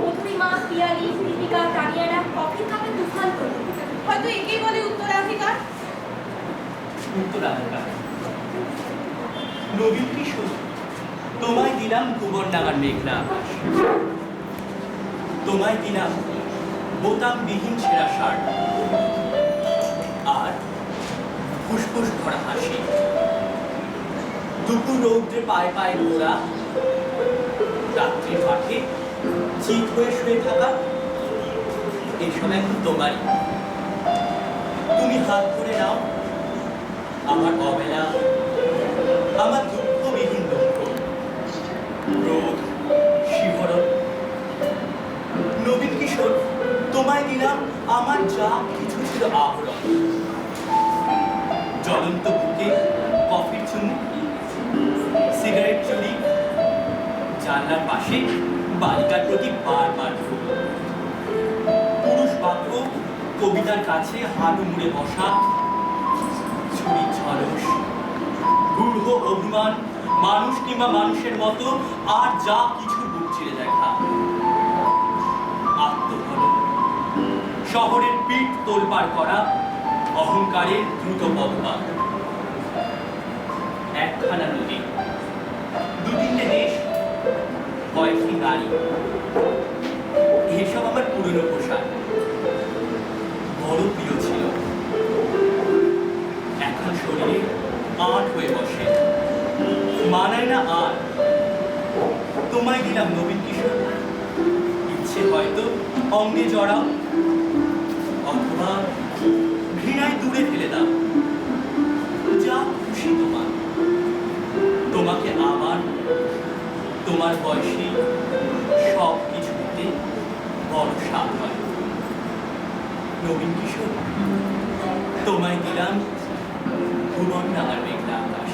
মধুরিমা, পিয়ালি, দীপিকা, তানিয়ারা কফির কাপে তুফান করল। হয়তো একেই বলে উত্তরাধিকার। উত্তরাধিকার। নবীন কিশোর, তোমায় দিলাম ভুবনডাঙ্গার মেঘলা আকাশ, তোমায় দিলাম বোতামবিহীন ছেঁড়া শার্ট আর ফুসফুস ভরা হাসি। দুপুর রৌদ্রে পায়ে পায়ে ঘোরা, রাত্রির মাঠে চিত হয়ে শুয়ে থাকা, এইসব এখন তোমারই। তুমি হাত ধরে নাও আমার অবেলা, আমার দুঃখবিহীন দুঃখ, ক্রোধ, শিহরণ। নবীন কিশোর, তোমায় দিলাম আমার যা কিছু ছিল আহরণ। জ্বলন্ত বুকে কফির চুমুক, সিগারেট চুরি, জানলার পাশে বালিকার প্রতি বারবার ফুল, পুরুষ বাক্য কবিতার কাছে হাঁটু মুড়ে বসা, ছুরির ঝলস, গূঢ় অভিমান, মানুষ কিংবা মানুষের মতো আর যা কিছু বুক চিরে দেখা, আত্মহনন, শহরের পিঠ তোলপাড় করা, অহংকারের দ্রুত পদপাত, একখানা নদী, দু তিনটে দেশ, কয়েকটি গাড়ি, এসব আমার পুরনো পোশাক, বড় প্রিয় ছিল। এখন শরীরে আট হয়ে বসে, মানায় না আর। তোমায় দিলাম নবীন কিশোর, ইচ্ছে হয়তো অঙ্গে জড়াও, অথবা ঘৃণায় দূরে ফেলে দাও, যা খুশি তোমার। তোমাকে আবার তোমার বয়সী সব কিছুতে বড় স্বাদ হয়। নবীন কিশোর, তোমায় দিলাম ভুবনডাঙ্গার মেঘলা আকাশ।